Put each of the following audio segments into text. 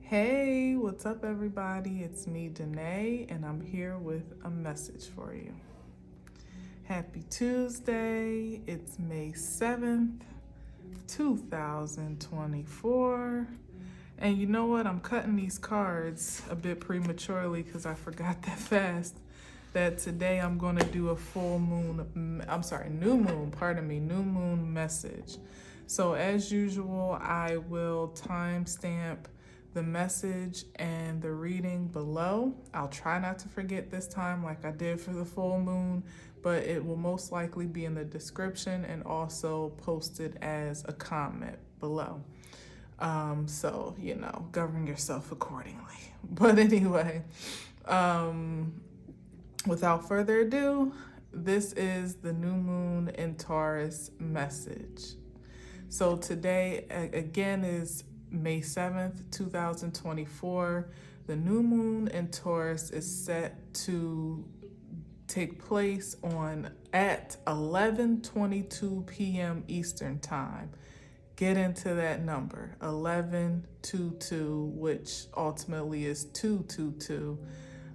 Hey, what's up, everybody? It's me, Danae, and I'm here with a message for you. Happy Tuesday. It's May 7th, 2024. And you know what? I'm cutting these cards a bit prematurely because I forgot that fast that today I'm going to do a new moon message. So as usual, I will timestamp the message and the reading below. I'll try not to forget this time like I did for the full moon, but it will most likely be in the description and also posted as a comment below. So, govern yourself accordingly. But anyway, without further ado, this is the new moon in Taurus message. So today, again, is May 7th, 2024. The new moon in Taurus is set to take place at 11:22 p.m. Eastern Time. Get into that number, 1122, which ultimately is 222,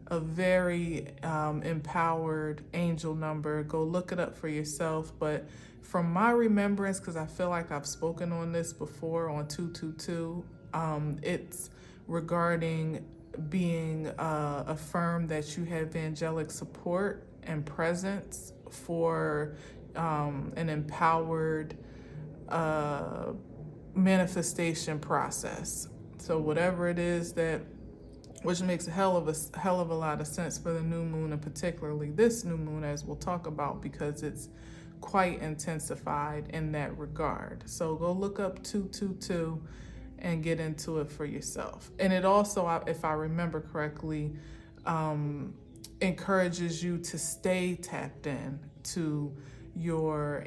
a very empowered angel number. Go look it up for yourself. But from my remembrance, because I feel like I've spoken on this before on 222, it's regarding being affirmed that you have angelic support and presence for an empowered manifestation process. So whatever it is which makes a hell of a lot of sense for the new moon, and particularly this new moon, as we'll talk about, because it's quite intensified in that regard. So go look up 222 and get into it for yourself. And it also, if I remember correctly, encourages you to stay tapped in to your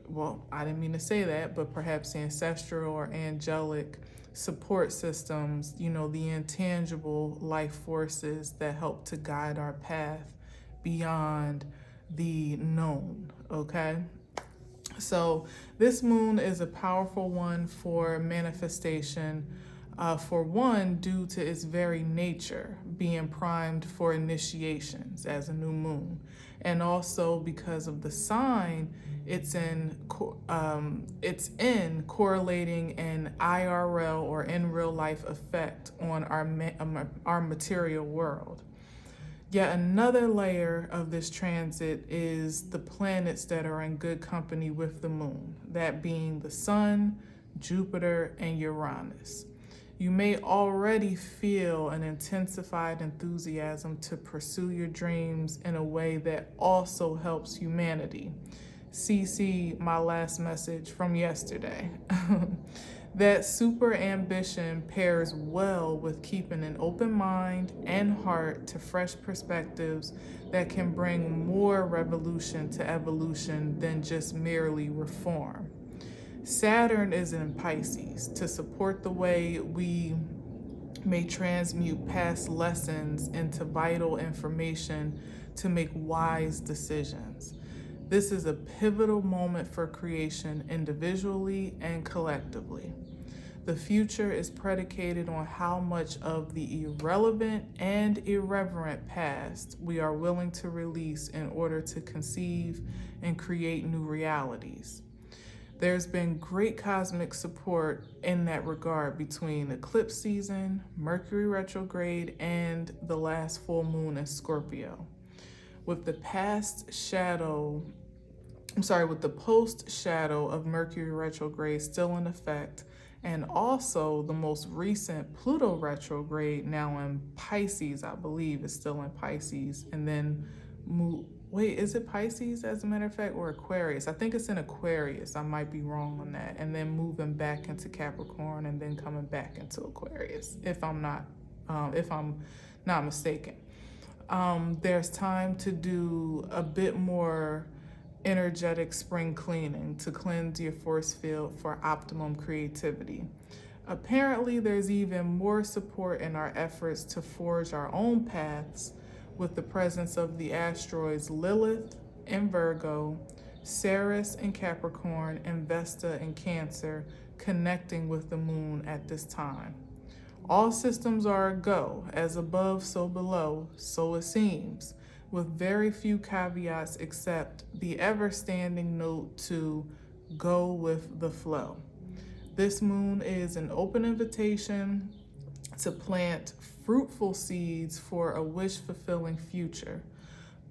well, I didn't mean to say that, but perhaps ancestral or angelic support systems, the intangible life forces that help to guide our path beyond the known, okay? So this moon is a powerful one for manifestation, for one, due to its very nature, being primed for initiations as a new moon, and also because of the sign it's in correlating an IRL or in real life effect on our material world. Yet another layer of this transit is the planets that are in good company with the moon, that being the Sun, Jupiter, and Uranus. You may already feel an intensified enthusiasm to pursue your dreams in a way that also helps humanity. CC my last message from yesterday. That super ambition pairs well with keeping an open mind and heart to fresh perspectives that can bring more revolution to evolution than just merely reform. Saturn is in Pisces to support the way we may transmute past lessons into vital information to make wise decisions. This is a pivotal moment for creation individually and collectively. The future is predicated on how much of the irrelevant and irreverent past we are willing to release in order to conceive and create new realities. There's been great cosmic support in that regard between eclipse season, Mercury retrograde, and the last full moon in Scorpio. With the post shadow of Mercury retrograde still in effect, and also the most recent Pluto retrograde now in Pisces, I believe is still in Pisces, and then is it Pisces as a matter of fact, or Aquarius? I think it's in Aquarius. I might be wrong on that. And then moving back into Capricorn and then coming back into Aquarius, if I'm not mistaken. There's time to do a bit more energetic spring cleaning to cleanse your force field for optimum creativity. Apparently, there's even more support in our efforts to forge our own paths with the presence of the asteroids Lilith in Virgo, Ceres in Capricorn, and Vesta in Cancer connecting with the moon at this time. All systems are a go, as above, so below, so it seems, with very few caveats except the ever-standing note to go with the flow. This moon is an open invitation to plant fruitful seeds for a wish-fulfilling future.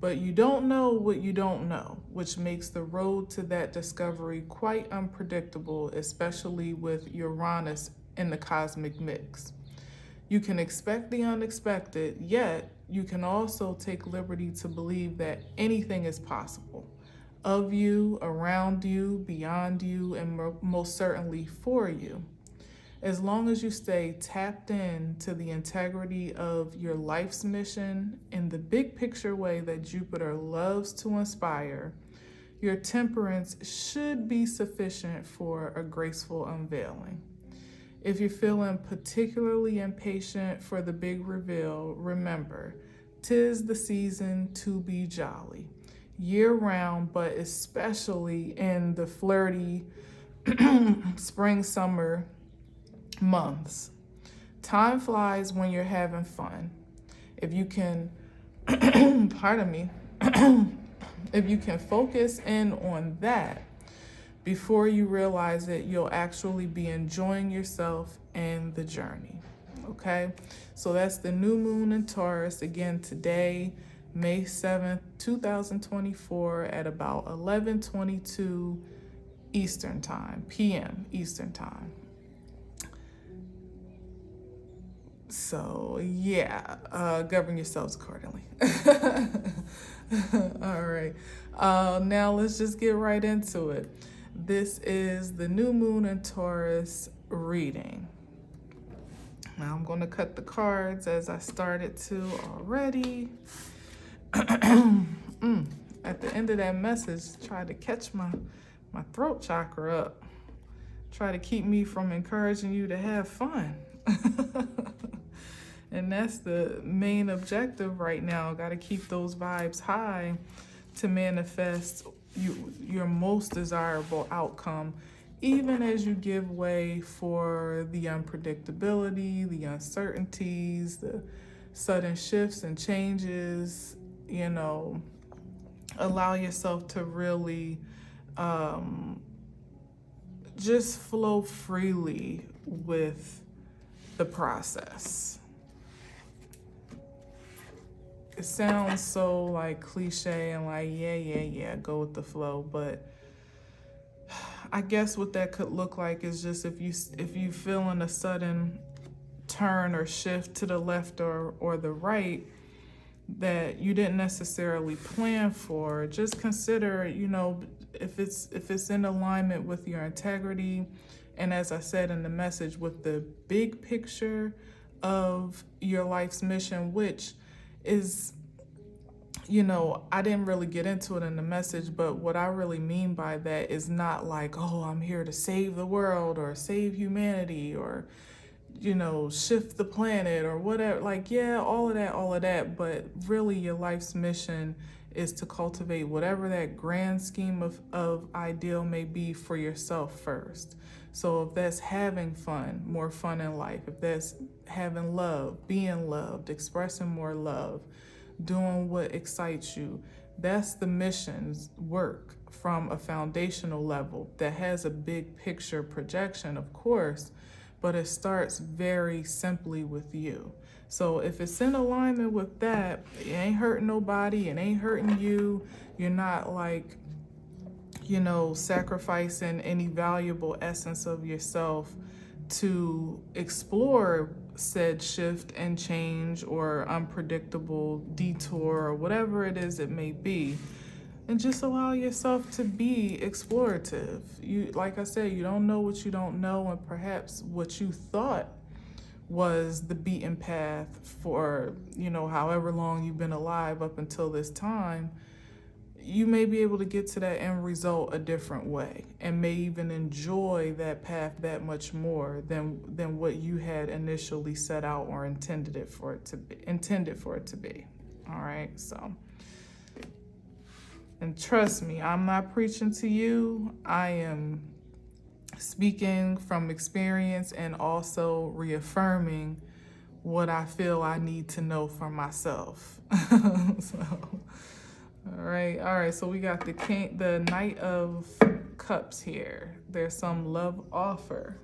But you don't know what you don't know, which makes the road to that discovery quite unpredictable, especially with Uranus in the cosmic mix. You can expect the unexpected, yet you can also take liberty to believe that anything is possible. Of you, around you, beyond you, and most certainly for you. As long as you stay tapped in to the integrity of your life's mission in the big picture way that Jupiter loves to inspire, your temperance should be sufficient for a graceful unveiling. If you're feeling particularly impatient for the big reveal, remember, 'tis the season to be jolly. Year round, but especially in the flirty spring, summer months. Time flies when you're having fun. If you can, pardon me, if you can focus in on that, before you realize it, you'll actually be enjoying yourself and the journey. Okay? So that's the new moon in Taurus. Again, today, May 7th, 2024 at about 11:22 Eastern Time, p.m. Eastern Time. So, yeah, govern yourselves accordingly. All right. Now let's just get right into it. This is the new moon in Taurus reading. Now I'm going to cut the cards as I started to already. At the end of that message, try to catch my throat chakra up. Try to keep me from encouraging you to have fun. And that's the main objective right now. Got to keep those vibes high to manifest your most desirable outcome, even as you give way for the unpredictability, the uncertainties, the sudden shifts and changes. You know, allow yourself to really just flow freely with the process. It sounds so like cliche and like, yeah, go with the flow. But I guess what that could look like is just if you feeling a sudden turn or shift to the left or the right that you didn't necessarily plan for, just consider, you know, if it's in alignment with your integrity, and as I said in the message, with the big picture of your life's mission, which is, you know, I didn't really get into it in the message, but what I really mean by that is not like, oh, I'm here to save the world or save humanity or, you know, shift the planet or whatever. Like, yeah, all of that. But really your life's mission is to cultivate whatever that grand scheme of ideal may be for yourself first. So if that's having fun, more fun in life, if that's having love, being loved, expressing more love, doing what excites you, that's the mission's work from a foundational level that has a big picture projection, of course, but it starts very simply with you. So if it's in alignment with that, it ain't hurting nobody, it ain't hurting you, you're not like, you know, sacrificing any valuable essence of yourself to explore said shift and change or unpredictable detour or whatever it is it may be, and just allow yourself to be explorative. You, like I said, you don't know what you don't know, and perhaps what you thought was the beaten path for, you know, however long you've been alive up until this time, you may be able to get to that end result a different way and may even enjoy that path that much more than what you had initially set out or intended for it to be. All right, so, and trust me, I'm not preaching to you. I am speaking from experience and also reaffirming what I feel I need to know for myself. So, all right. So we got the Knight of Cups here. There's some love offer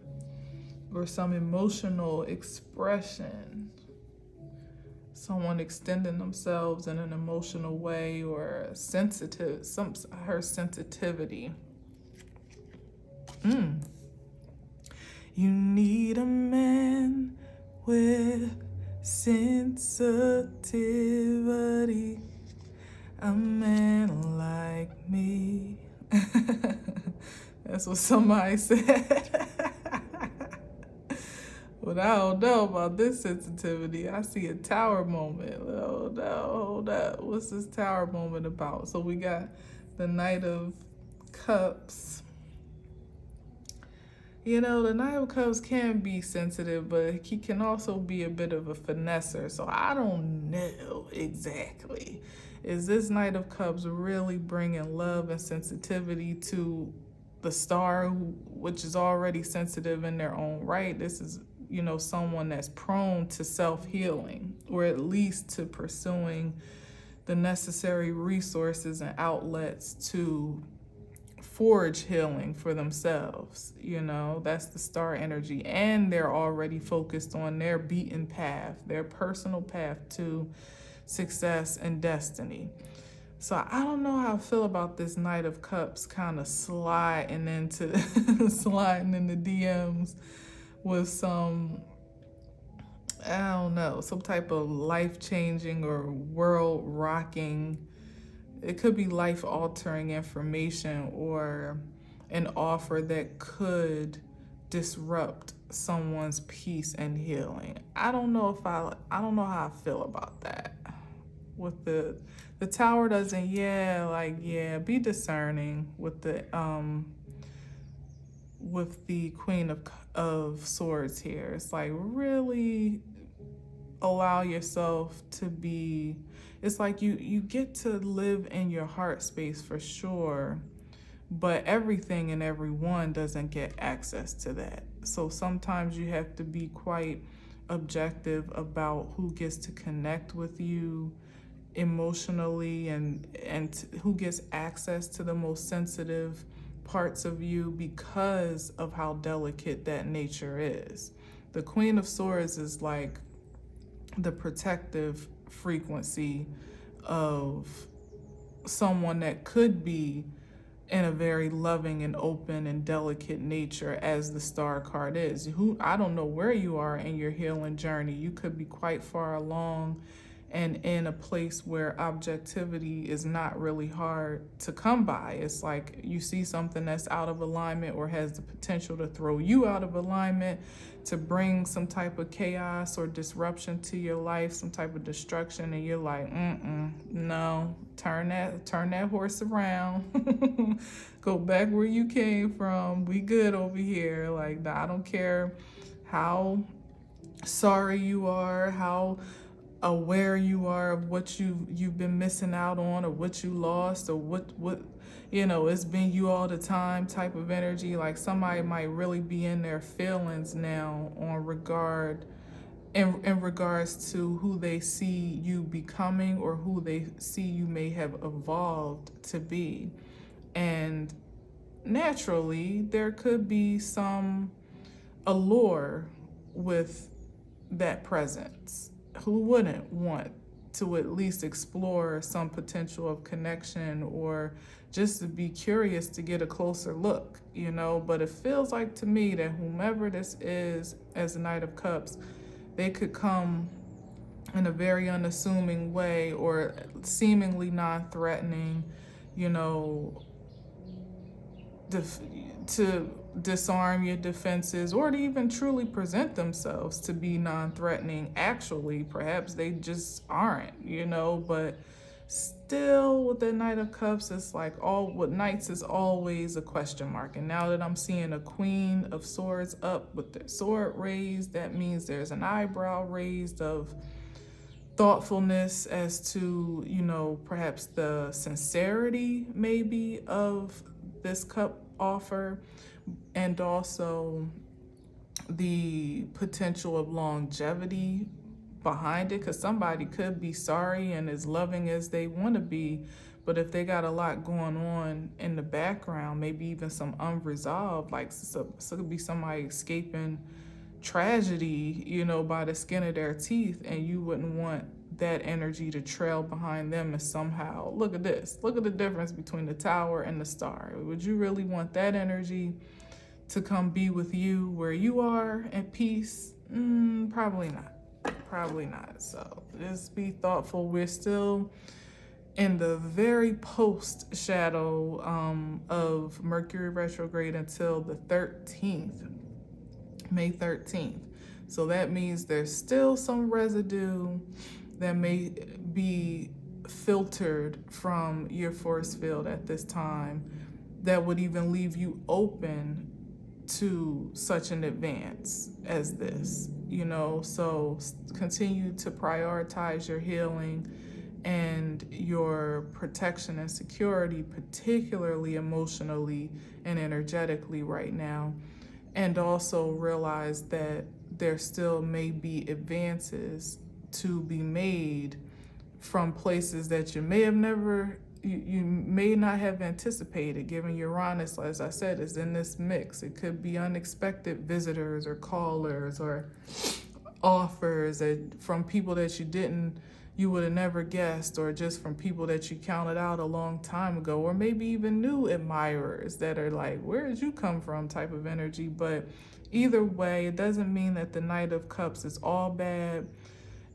or some emotional expression. Someone extending themselves in an emotional way or her sensitivity. You need a man with sensitivity, a man like me. That's what somebody said. But I don't know about this sensitivity. I see a tower moment. Oh no, hold up. What's this tower moment about? So we got the Knight of Cups. You know, the Knight of Cups can be sensitive, but he can also be a bit of a finesser. So I don't know exactly. Is this Knight of Cups really bringing love and sensitivity to the star, which is already sensitive in their own right? This is, you know, someone that's prone to self-healing, or at least to pursuing the necessary resources and outlets to forge healing for themselves. You know, that's the star energy. And they're already focused on their beaten path, their personal path to success and destiny. So I don't know how I feel about this Knight of Cups kind of sliding into sliding in the DMs with some, I don't know, some type of life-changing or world-rocking, it could be life-altering information or an offer that could disrupt someone's peace and healing. I don't know how I feel about that. With the tower doesn't, be discerning with the Queen of Swords here. It's like really allow yourself to be, it's like you get to live in your heart space for sure, but everything and everyone doesn't get access to that. So sometimes you have to be quite objective about who gets to connect with you emotionally and who gets access to the most sensitive parts of you because of how delicate that nature is. The Queen of Swords is like the protective frequency of someone that could be in a very loving and open and delicate nature, as the Star card is. I don't know where you are in your healing journey. You could be quite far along and in a place where objectivity is not really hard to come by. It's like you see something that's out of alignment or has the potential to throw you out of alignment, to bring some type of chaos or disruption to your life, some type of destruction, and you're like, no, turn that horse around. Go back where you came from. We good over here. Like, I don't care how sorry you are, how aware you are of what you've been missing out on, or what you lost, or what it's been you all the time type of energy. Like somebody might really be in their feelings now in regards to who they see you becoming or who they see you may have evolved to be. And naturally there could be some allure with that presence. Who wouldn't want to at least explore some potential of connection, or just to be curious to get a closer look, But it feels like to me that whomever this is as the Knight of Cups, they could come in a very unassuming way or seemingly non-threatening, to disarm your defenses, or to even truly present themselves to be non-threatening. Actually, perhaps they just aren't, but still with the Knight of Cups, it's like all with Knights is always a question mark. And now that I'm seeing a Queen of Swords up with their sword raised, that means there's an eyebrow raised of thoughtfulness as to, perhaps the sincerity maybe of this cup offer. and also the potential of longevity behind it, because somebody could be sorry and as loving as they want to be, but if they got a lot going on in the background, maybe even some unresolved, like so it could be somebody escaping tragedy, by the skin of their teeth, and you wouldn't want that energy to trail behind them and somehow, look at this, look at the difference between the tower and the star. Would you really want that energy to come be with you where you are at peace? Probably not. Probably not. So just be thoughtful. We're still in the very post shadow of Mercury retrograde until the 13th, May 13th. So that means there's still some residue that may be filtered from your force field at this time that would even leave you open to such an advance as this, so continue to prioritize your healing and your protection and security, particularly emotionally and energetically right now. And also realize that there still may be advances to be made from places that you may have never, you may not have anticipated, given Uranus, as I said, is in this mix. It could be unexpected visitors or callers or offers from people that you would have never guessed, or just from people that you counted out a long time ago, or maybe even new admirers that are like, where did you come from type of energy. But either way, it doesn't mean that the Knight of Cups is all bad.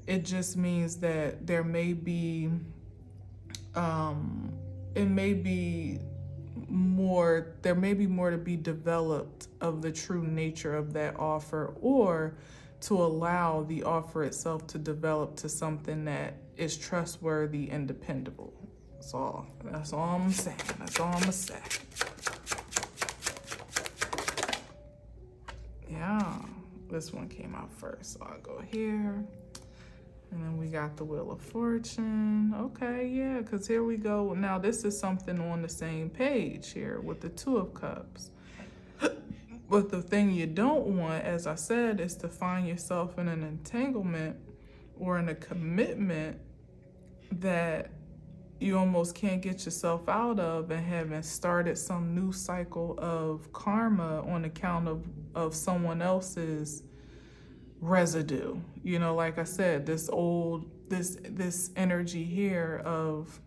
It just means that there may be more to be developed of the true nature of that offer, or to allow the offer itself to develop to something that is trustworthy and dependable. That's all I'm saying. That's all I'm gonna say. Yeah, this one came out first, so I'll go here. And then we got the Wheel of Fortune. Okay, yeah, because here we go. Now, this is something on the same page here with the Two of Cups. But the thing you don't want, as I said, is to find yourself in an entanglement or in a commitment that you almost can't get yourself out of, and having started some new cycle of karma on account of someone else's residue. Like I said, this energy here of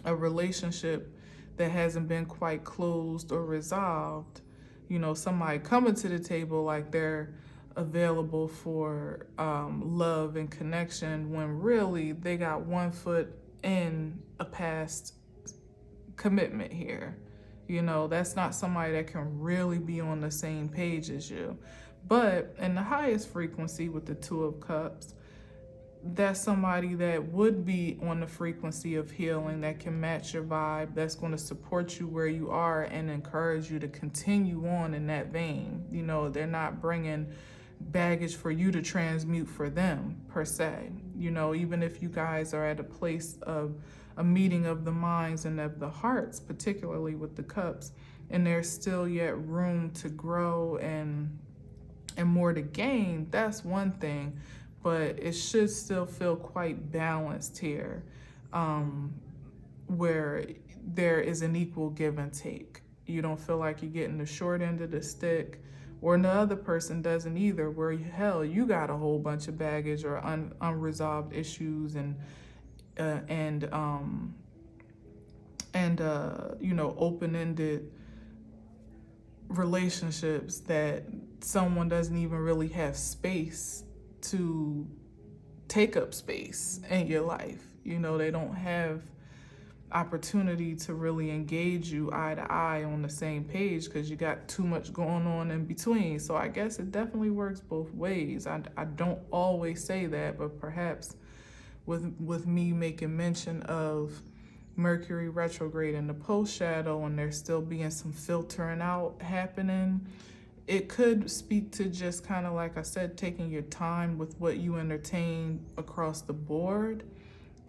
a relationship that hasn't been quite closed or resolved. Somebody coming to the table like they're available for love and connection, when really they got one foot in a past commitment here. That's not somebody that can really be on the same page as you. But in the highest frequency with the Two of Cups, that's somebody that would be on the frequency of healing, that can match your vibe, that's going to support you where you are and encourage you to continue on in that vein. They're not bringing baggage for you to transmute for them, per se. Even if you guys are at a place of a meeting of the minds and of the hearts, particularly with the cups, and there's still yet room to grow and more to gain, that's one thing. But it should still feel quite balanced here, where there is an equal give and take. You don't feel like you're getting the short end of the stick, or the other person doesn't either, where you got a whole bunch of baggage or unresolved issues and open-ended relationships that someone doesn't even really have space to take up space in your life. They don't have opportunity to really engage you eye to eye on the same page because you got too much going on in between. So I guess it definitely works both ways. I don't always say that, but perhaps with me making mention of Mercury retrograde in the post shadow and there still being some filtering out happening, it could speak to just kind of, like I said, taking your time with what you entertain across the board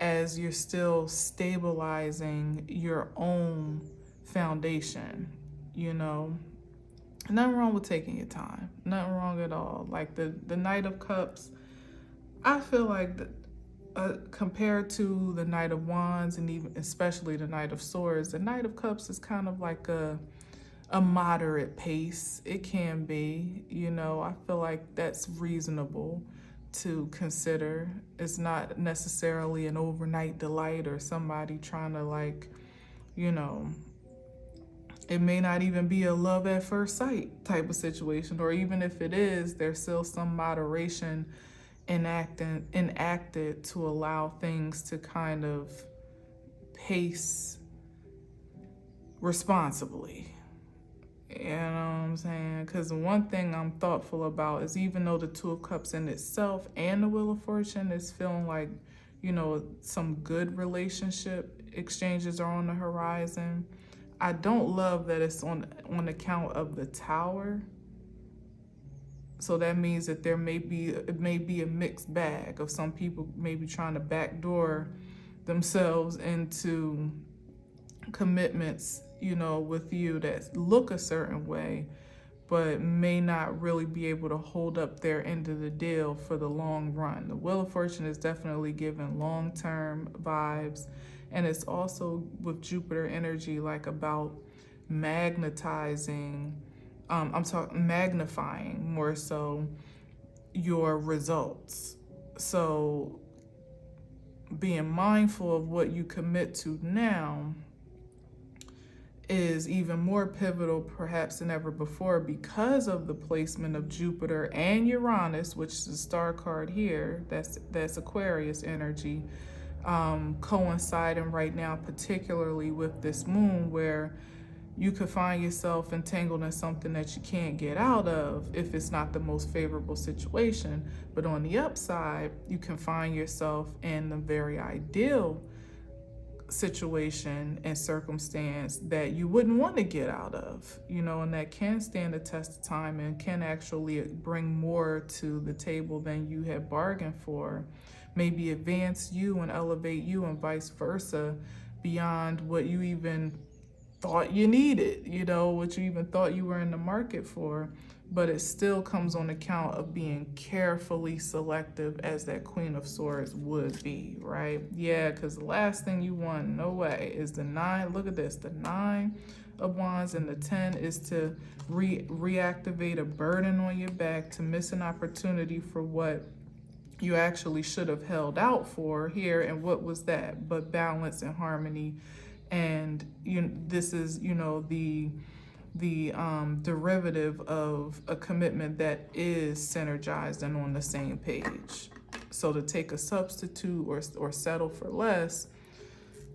as you're still stabilizing your own foundation, Nothing wrong with taking your time. Nothing wrong at all. Like the Knight of Cups, I feel like compared to the Knight of Wands and even especially the Knight of Swords, the Knight of Cups is kind of like a moderate pace. It can be, I feel like that's reasonable to consider. It's not necessarily an overnight delight or somebody trying to like, it may not even be a love at first sight type of situation, or even if it is, there's still some moderation enacted to allow things to kind of pace responsibly. You know what I'm saying? Because one thing I'm thoughtful about is even though the Two of Cups in itself and the Wheel of Fortune is feeling like, some good relationship exchanges are on the horizon, I don't love that it's on account of the Tower. So that means that it may be a mixed bag of some people maybe trying to backdoor themselves into commitments, with you that look a certain way, but may not really be able to hold up their end of the deal for the long run. The Wheel of Fortune is definitely giving long-term vibes, and it's also with Jupiter energy, like about magnetizing, magnifying more so your results. So being mindful of what you commit to now is even more pivotal perhaps than ever before because of the placement of Jupiter and Uranus, which is the star card here, that's Aquarius energy, coinciding right now, particularly with this moon, where you could find yourself entangled in something that you can't get out of if it's not the most favorable situation. But on the upside, you can find yourself in the very ideal situation and circumstance that you wouldn't want to get out of, and that can stand the test of time and can actually bring more to the table than you had bargained for, maybe advance you and elevate you and vice versa beyond what you even thought you needed, what you even thought you were in the market for. But it still comes on account of being carefully selective, as that Queen of Swords would be, right? Yeah, because the last thing you want, no way, is the 9. Look at this, the 9 of Wands and the 10 is to reactivate a burden on your back, to miss an opportunity for what you actually should have held out for here. And what was that but balance and harmony? And this is the derivative of a commitment that is synergized and on the same page. So to take a substitute or settle for less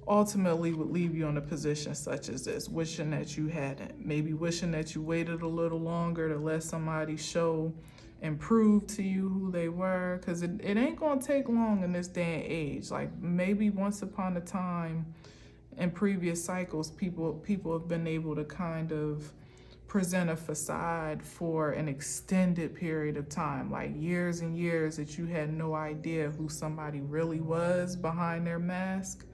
ultimately would leave you in a position such as this, wishing that you hadn't, maybe wishing that you waited a little longer to let somebody show and prove to you who they were, because it ain't gonna take long in this day and age. Like maybe once upon a time in previous cycles, people have been able to kind of present a facade for an extended period of time, like years and years, that you had no idea who somebody really was behind their mask.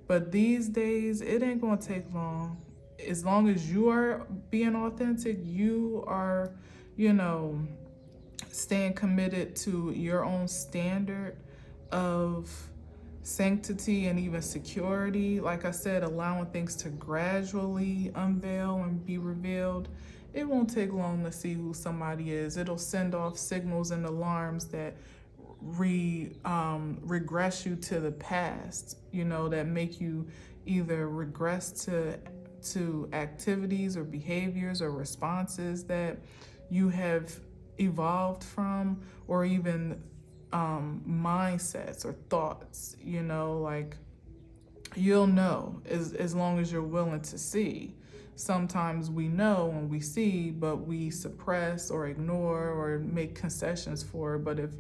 But these days, it ain't gonna take long. As long as you are being authentic, you are, staying committed to your own standard of sanctity and even security. Like I said, allowing things to gradually unveil and be revealed. It won't take long to see who somebody is. It'll send off signals and alarms that regress you to the past, that make you either regress to activities or behaviors or responses that you have evolved from, or even mindsets or thoughts, like you'll know as long as you're willing to see. Sometimes we know when we see, but we suppress or ignore or make concessions for it. But if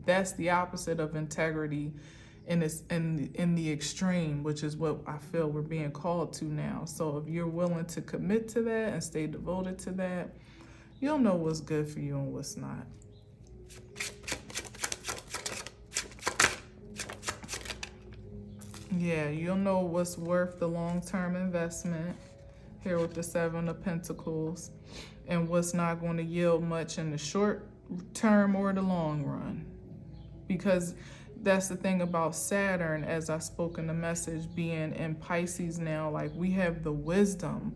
that's the opposite of integrity in the extreme, which is what I feel we're being called to now. So if you're willing to commit to that and stay devoted to that, you'll know what's good for you and what's not. Yeah, you'll know what's worth the long-term investment here with the 7 of Pentacles. and what's not going to yield much in the short term or the long run. Because that's the thing about Saturn, as I spoke in the message, being in Pisces now, like we have the wisdom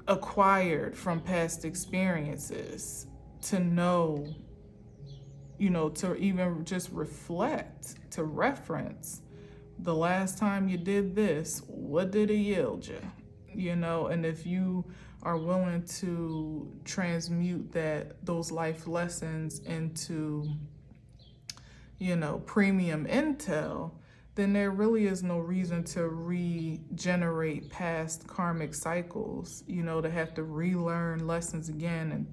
acquired from past experiences to know, to even just reflect, to reference the last time you did this, what did it yield you? And if you are willing to transmute those life lessons into, premium intel, then there really is no reason to regenerate past karmic cycles, to have to relearn lessons again and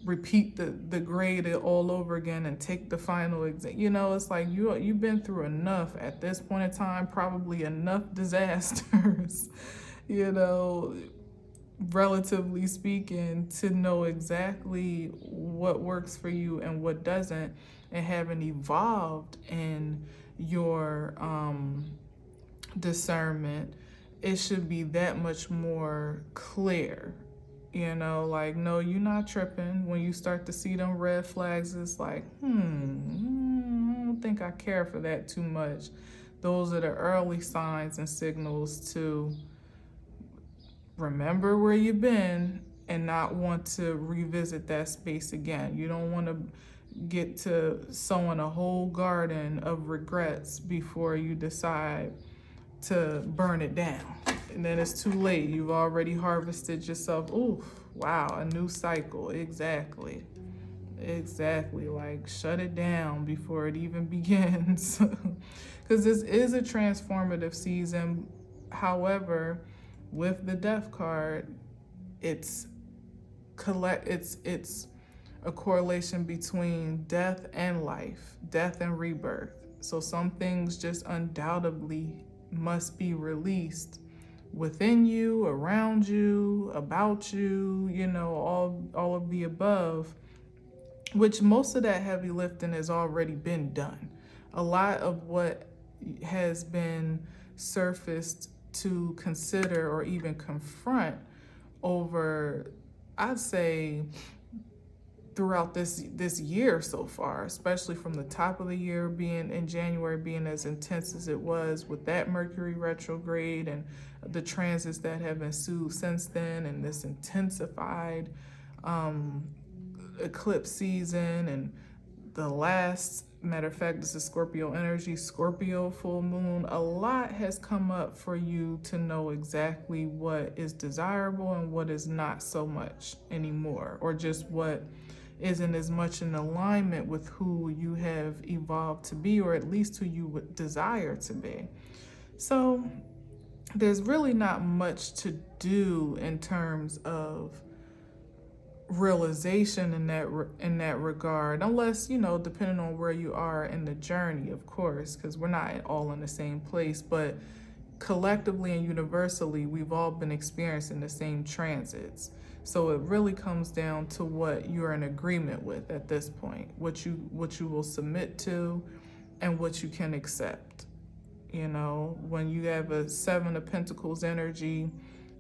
repeat the grade all over again and take the final exam. It's like you've been through enough at this point in time, probably enough disasters, relatively speaking, to know exactly what works for you and what doesn't, and having evolved in your discernment, it should be that much more clear. Like, no, you're not tripping. When you start to see them red flags, it's like, I don't think I care for that too much. Those are the early signs and signals to remember where you've been and not want to revisit that space again. You don't want to get to sowing a whole garden of regrets before you decide to burn it down. And then it's too late. You've already harvested yourself. Ooh, wow, a new cycle. Exactly. Like, shut it down before it even begins. Because this is a transformative season. However, with the Death card, it's a correlation between death and life, death and rebirth. So some things just undoubtedly must be released within you, around you, about you, all of the above, which most of that heavy lifting has already been done. A lot of what has been surfaced to consider or even confront over, I'd say, throughout this year so far, especially from the top of the year being in January, being as intense as it was with that Mercury retrograde and the transits that have ensued since then, and this intensified eclipse season, and the last, matter of fact, this is Scorpio energy, Scorpio full moon. A lot has come up for you to know exactly what is desirable and what is not so much anymore, or just what isn't as much in alignment with who you have evolved to be, or at least who you would desire to be. So there's really not much to do in terms of realization in that regard, unless, depending on where you are in the journey, of course, because we're not all in the same place, but collectively and universally, we've all been experiencing the same transits. So it really comes down to what you're in agreement with at this point, what you will submit to and what you can accept. When you have a 7 of Pentacles energy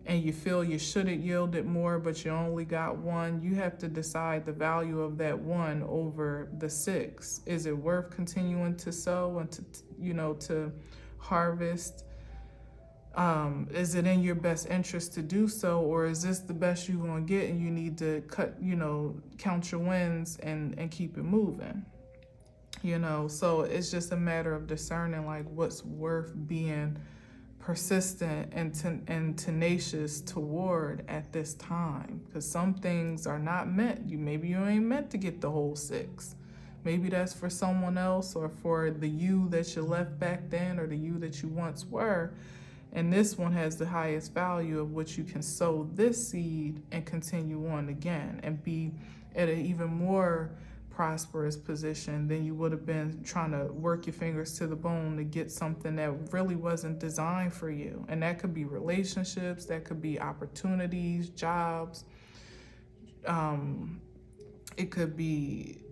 and you feel you should have yielded more, but you only got 1, you have to decide the value of that 1 over the 6. Is it worth continuing to sow and to harvest? Is it in your best interest to do so, or is this the best you're going to get and you need to count your wins and keep it moving? So it's just a matter of discerning like what's worth being persistent and tenacious toward at this time, because some things are not meant. Maybe you ain't meant to get the whole 6. Maybe that's for someone else, or for the you that you left back then, or the you that you once were. And this one has the highest value of which you can sow this seed and continue on again and be at an even more prosperous position than you would have been trying to work your fingers to the bone to get something that really wasn't designed for you. And that could be relationships, that could be opportunities, jobs. It could be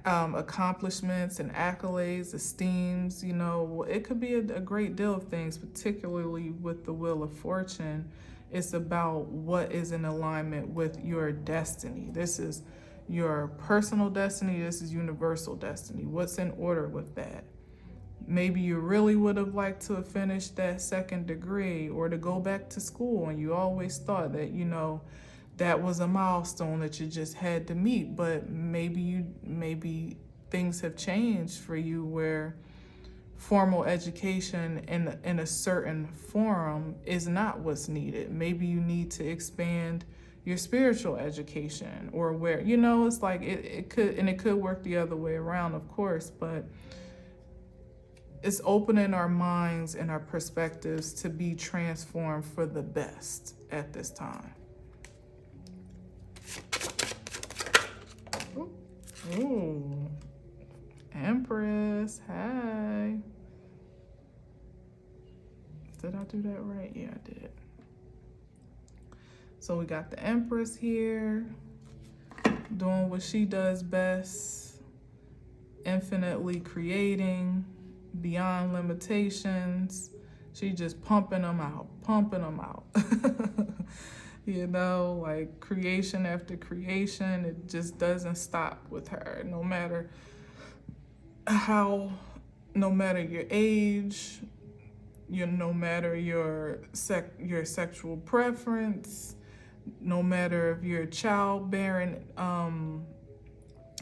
accomplishments and accolades, esteems, you know, it could be a great deal of things, particularly with the Wheel of Fortune. It's about what is in alignment with your destiny. This is your personal destiny. This is universal destiny. What's in order with that? Maybe you really would have liked to have finished that second degree or to go back to school, and you always thought that, you know, that was a milestone that you just had to meet. But maybe things have changed for you where formal education in a certain forum is not what's needed. Maybe you need to expand your spiritual education, or where, you know, it's like it could work the other way around, of course, but it's opening our minds and our perspectives to be transformed for the best at this time. Ooh, Empress, hi. Did I do that right? Yeah, I did. So we got the Empress here, doing what she does best, infinitely creating, beyond limitations. She just pumping them out. You know, like creation after creation, it just doesn't stop with her. No matter your age, no matter your sexual preference, no matter if you're childbearing,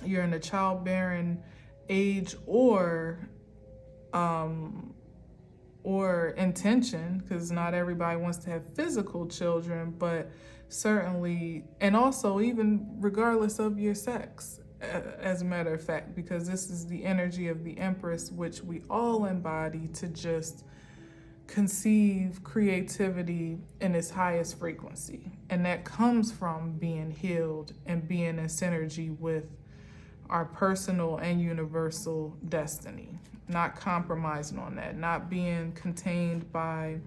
you're in a childbearing age or intention, because not everybody wants to have physical children, but certainly, and also even regardless of your sex, as a matter of fact, because this is the energy of the Empress, which we all embody, to just conceive creativity in its highest frequency. And that comes from being healed and being in synergy with our personal and universal destiny, not compromising on that, not being contained by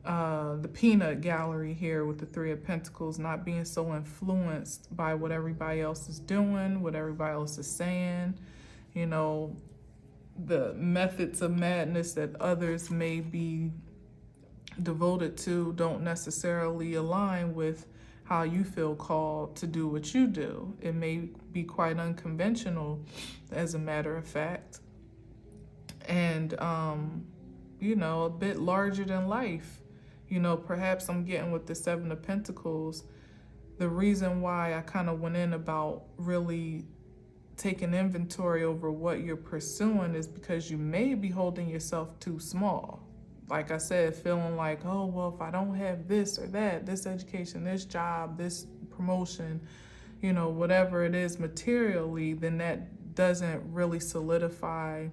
the peanut gallery here with the Three of Pentacles, not being so influenced by what everybody else is doing, what everybody else is saying, you know, the methods of madness that others may be devoted to don't necessarily align with how you feel called to do what you do. It may be quite unconventional, as a matter of fact, and you know, a bit larger than life. You know, perhaps I'm getting with the Seven of Pentacles. The reason why I kind of went in about really taking inventory over what you're pursuing is because you may be holding yourself too small. Like I said, feeling like, oh, well, if I don't have this or that, this education, this job, this promotion, you know, whatever it is materially, then that doesn't really solidify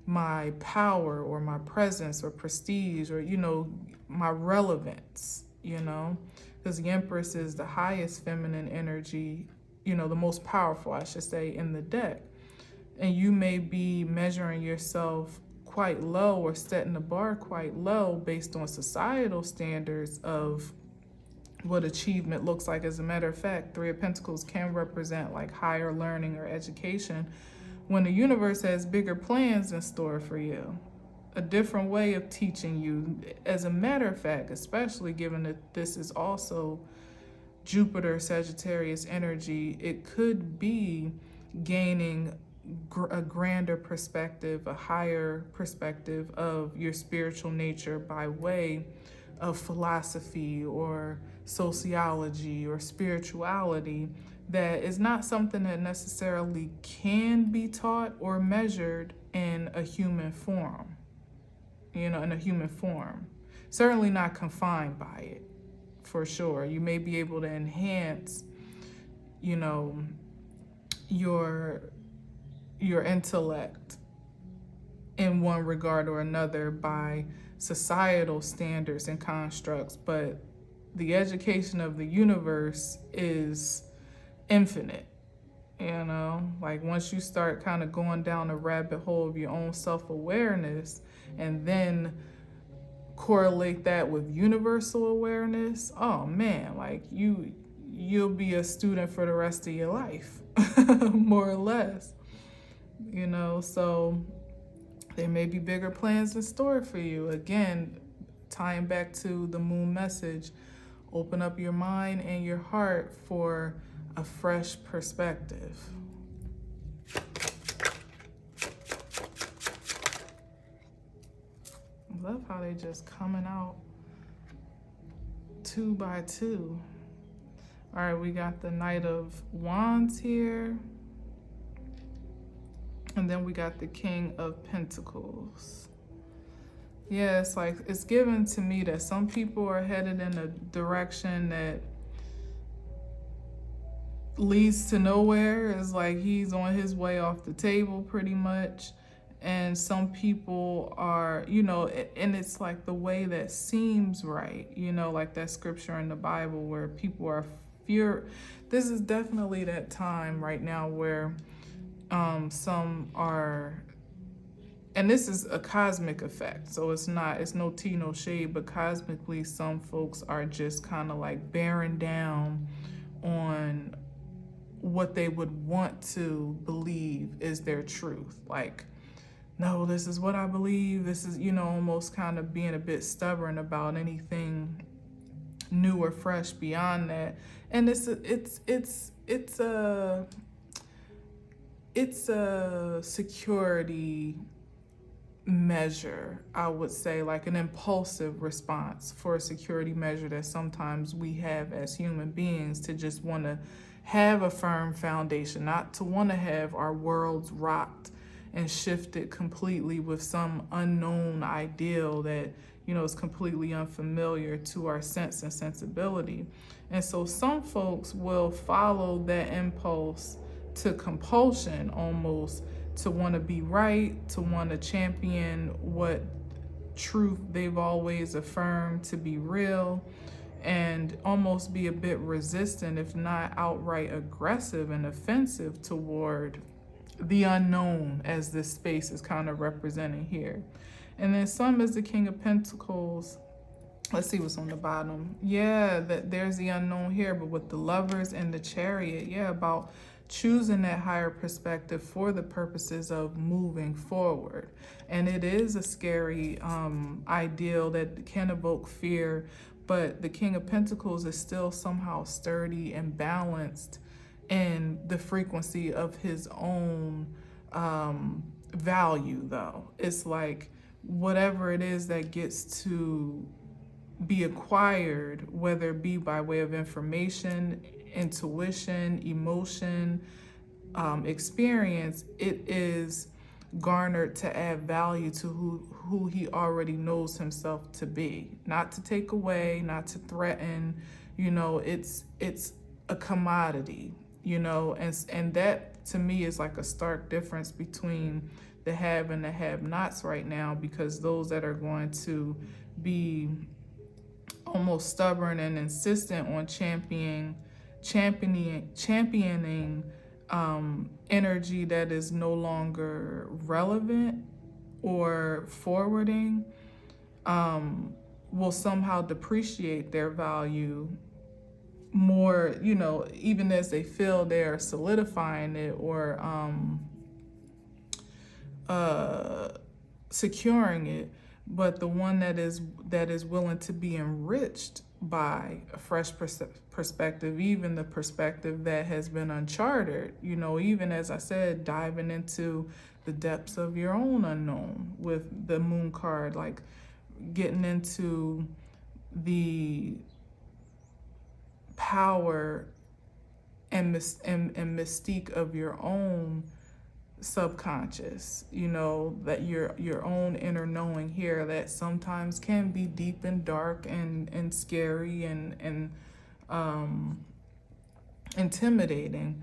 my power or my presence or prestige or, you know, my relevance, you know, because the Empress is the highest feminine energy, you know, the most powerful, I should say, in the deck. And you may be measuring yourself quite low or setting the bar quite low based on societal standards of what achievement looks like. As a matter of fact, Three of Pentacles can represent like higher learning or education, when the universe has bigger plans in store for you, a different way of teaching you. As a matter of fact, especially given that this is also Jupiter, Sagittarius energy, it could be gaining a grander perspective, a higher perspective of your spiritual nature by way of philosophy or sociology or spirituality, that is not something that necessarily can be taught or measured in a human form, you know, in a human form. Certainly not confined by it, for sure. You may be able to enhance, you know, your intellect in one regard or another by societal standards and constructs, but the education of the universe is infinite, you know. Like once you start kind of going down a rabbit hole of your own self-awareness and then correlate that with universal awareness, oh man, like you'll be a student for the rest of your life, more or less. you know, so there may be bigger plans in store for you. Again, tying back to the moon message, open up your mind and your heart for a fresh perspective. I love how they just coming out 2 by 2. All right, we got the Knight of Wands here. And then we got the King of Pentacles. Yeah, it's like, it's given to me that some people are headed in a direction that leads to nowhere. It's like he's on his way off the table pretty much. And some people are, you know, and it's like the way that seems right, you know, like that scripture in the Bible where people are this is definitely that time right now where some are, and this is a cosmic effect, so it's no tea, no shade, but cosmically some folks are just kind of like bearing down on what they would want to believe is their truth. Like, no, this is what I believe. This is, you know, almost kind of being a bit stubborn about anything new or fresh beyond that. And it's a security measure, I would say, like an impulsive response for a security measure that sometimes we have as human beings, to just want to have a firm foundation, not to want to have our worlds rocked and shifted completely with some unknown ideal that, you know, is completely unfamiliar to our sense and sensibility. And so some folks will follow that impulse to compulsion, almost, to want to be right, to want to champion what truth they've always affirmed to be real, and almost be a bit resistant, if not outright aggressive and offensive toward the unknown, as this space is kind of representing here. And then some is the King of Pentacles. Let's see what's on the bottom. Yeah, that there's the unknown here, but with the Lovers and the Chariot, yeah, about choosing that higher perspective for the purposes of moving forward. And it is a scary ideal that can evoke fear, but the King of Pentacles is still somehow sturdy and balanced in the frequency of his own value, though. It's like whatever it is that gets to be acquired, whether it be by way of information, intuition, emotion, experience, it is garnered to add value to who he already knows himself to be. Not to take away, not to threaten, you know, it's a commodity, you know, and that to me is like a stark difference between the have and the have-nots right now, because those that are going to be almost stubborn and insistent on championing energy that is no longer relevant or forwarding, will somehow depreciate their value more, you know, even as they feel they're solidifying it or securing it. But the one that is willing to be enriched by a fresh perspective, even the perspective that has been uncharted, you know, even as I said, diving into the depths of your own unknown with the Moon card, like getting into the power and mystique of your own subconscious, you know, that your own inner knowing here, that sometimes can be deep and dark and scary and intimidating,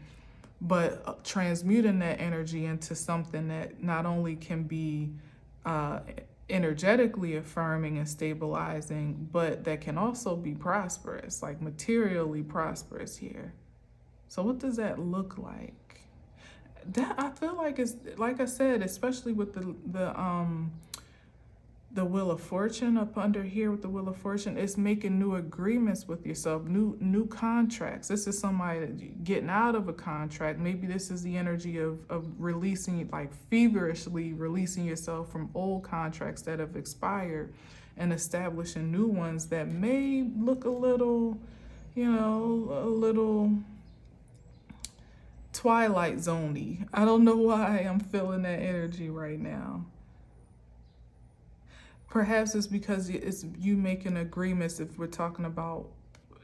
but transmuting that energy into something that not only can be energetically affirming and stabilizing, but that can also be prosperous, like materially prosperous here. So what does that look like? That I feel like it's, like I said, especially with the the Wheel of Fortune up under here with the Wheel of Fortune, it's making new agreements with yourself, new contracts. This is somebody getting out of a contract. Maybe this is the energy of releasing, like feverishly releasing yourself from old contracts that have expired and establishing new ones that may look a little, a little Twilight Zone-y. I don't know why I'm feeling that energy right now. Perhaps it's because it's you making agreements, if we're talking about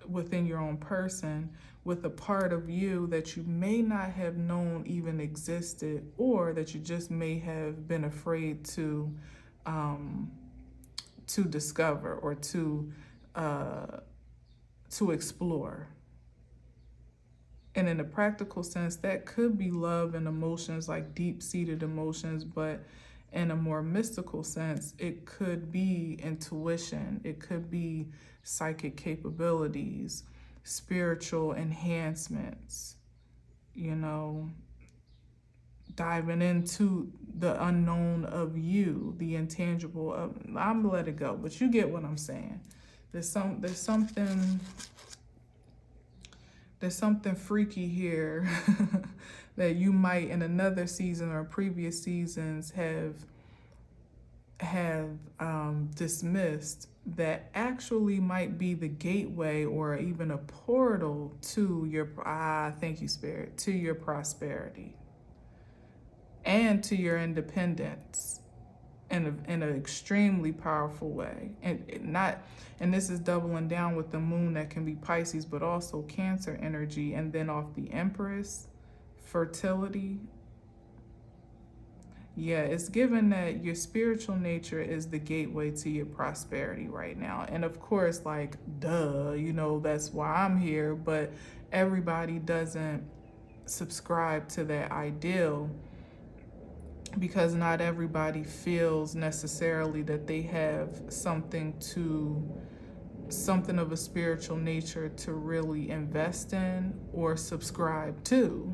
within your own person, with a part of you that you may not have known even existed, or that you just may have been afraid to discover or to explore. And in a practical sense, that could be love and emotions, like deep-seated emotions, but in a more mystical sense, it could be intuition, it could be psychic capabilities, spiritual enhancements, diving into the unknown of you, the intangible of, I'm gonna let it go, but you get what I'm saying. There's something freaky here that you might in another season or previous seasons have dismissed, that actually might be the gateway or even a portal to your, thank you, Spirit, to your prosperity and to your independence in an extremely powerful way. And this is doubling down with the moon that can be Pisces, but also Cancer energy. And then off the Empress, fertility. Yeah, it's given that your spiritual nature is the gateway to your prosperity right now. And of course, like, duh, that's why I'm here. But everybody doesn't subscribe to that ideal, because not everybody feels necessarily that they have something of a spiritual nature to really invest in or subscribe to,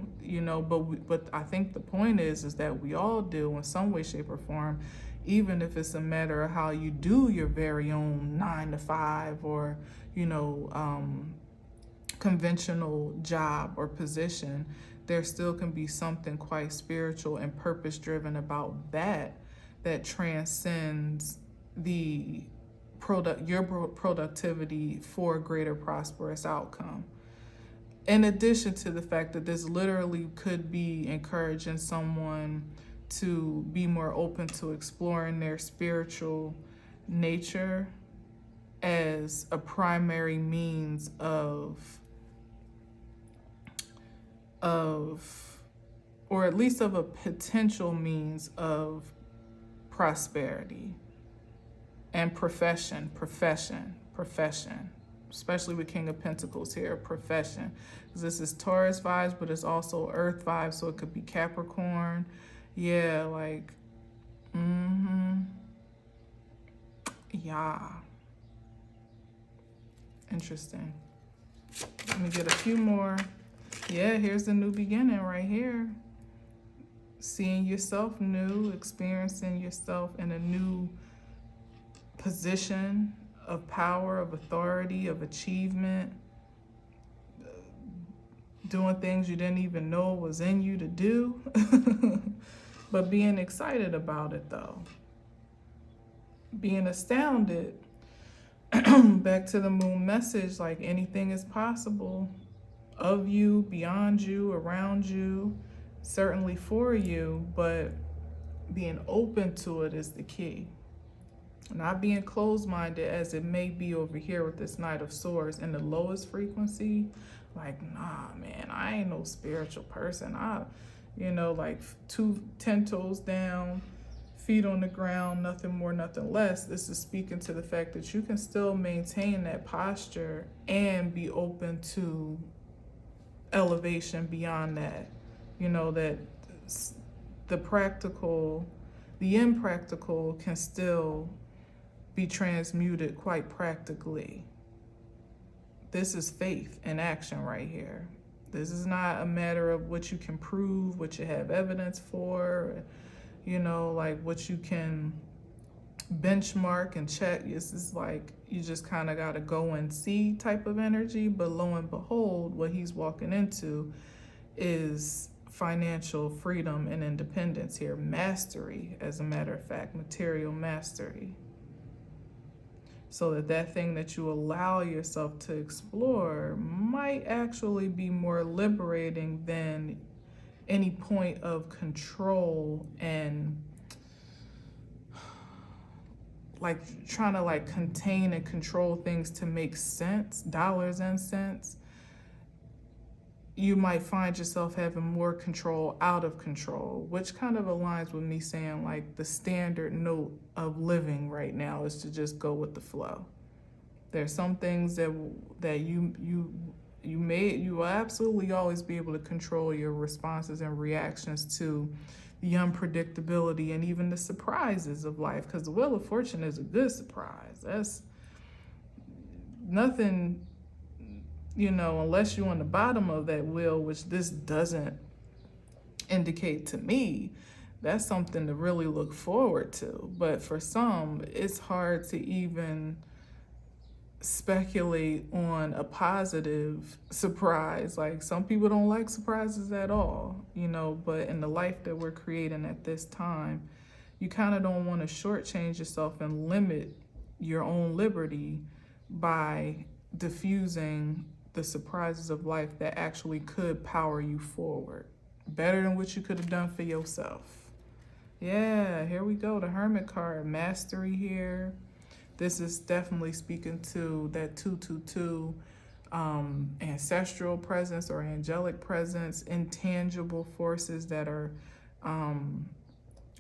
but I think the point is that we all do in some way, shape, or form, even if it's a matter of how you do your very own 9-to-5 or, conventional job or position. There still can be something quite spiritual and purpose-driven about that transcends your productivity for a greater prosperous outcome. In addition to the fact that this literally could be encouraging someone to be more open to exploring their spiritual nature as a primary means or at least of a potential means of prosperity and profession, especially with King of Pentacles here, profession. Because this is Taurus vibes, but it's also Earth vibes, so it could be Capricorn. Yeah, like, yeah. Interesting. Let me get a few more. Yeah, here's the new beginning right here. Seeing yourself new, experiencing yourself in a new position of power, of authority, of achievement, doing things you didn't even know was in you to do, but being excited about it though. Being astounded. Back to the moon message, like anything is possible of you, beyond you, around you, certainly for you, but being open to it is the key. Not being closed-minded as it may be over here with this Knight of Swords in the lowest frequency. Like, nah, man, I ain't no spiritual person. Like 10 toes down, feet on the ground, nothing more, nothing less. This is speaking to the fact that you can still maintain that posture and be open to elevation beyond that. That the impractical can still be transmuted quite practically. This is faith in action right here. This is not a matter of what you can prove, what you have evidence for, like what you can benchmark and check. It's just like you just kind of got to go and see type of energy. But lo and behold, what he's walking into is financial freedom and independence here. Mastery, as a matter of fact, material mastery. So that thing that you allow yourself to explore might actually be more liberating than any point of control and like trying to like contain and control things to make sense, dollars and cents. You might find yourself having more control out of control, which kind of aligns with me saying like the standard note of living right now is to just go with the flow. There's some things that you will absolutely always be able to control your responses and reactions to the unpredictability and even the surprises of life, because the Wheel of Fortune is a good surprise. That's nothing, unless you're on the bottom of that wheel, which this doesn't indicate to me. That's something to really look forward to. But for some, it's hard to even speculate on a positive surprise. Like some people don't like surprises at all, but in the life that we're creating at this time, you kind of don't want to shortchange yourself and limit your own liberty by diffusing the surprises of life that actually could power you forward better than what you could have done for yourself. Yeah, here we go. The Hermit card, mastery here. This is definitely speaking to that 222 ancestral presence or angelic presence, intangible forces that are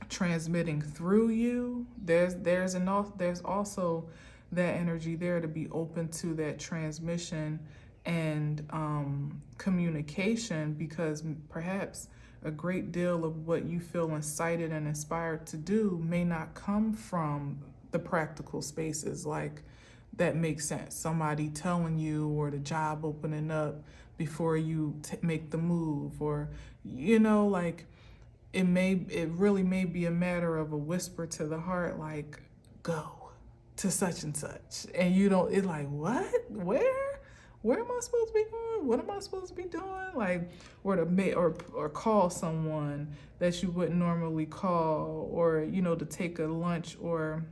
transmitting through you. There's also that energy there to be open to that transmission and communication, because perhaps a great deal of what you feel incited and inspired to do may not come from the practical spaces like that makes sense. Somebody telling you, or the job opening up before you make the move, or like it really may be a matter of a whisper to the heart, like go to such and such, and it's like, what, where am I supposed to be going? What am I supposed to be doing? Like, or call someone that you wouldn't normally call, or to take a lunch, or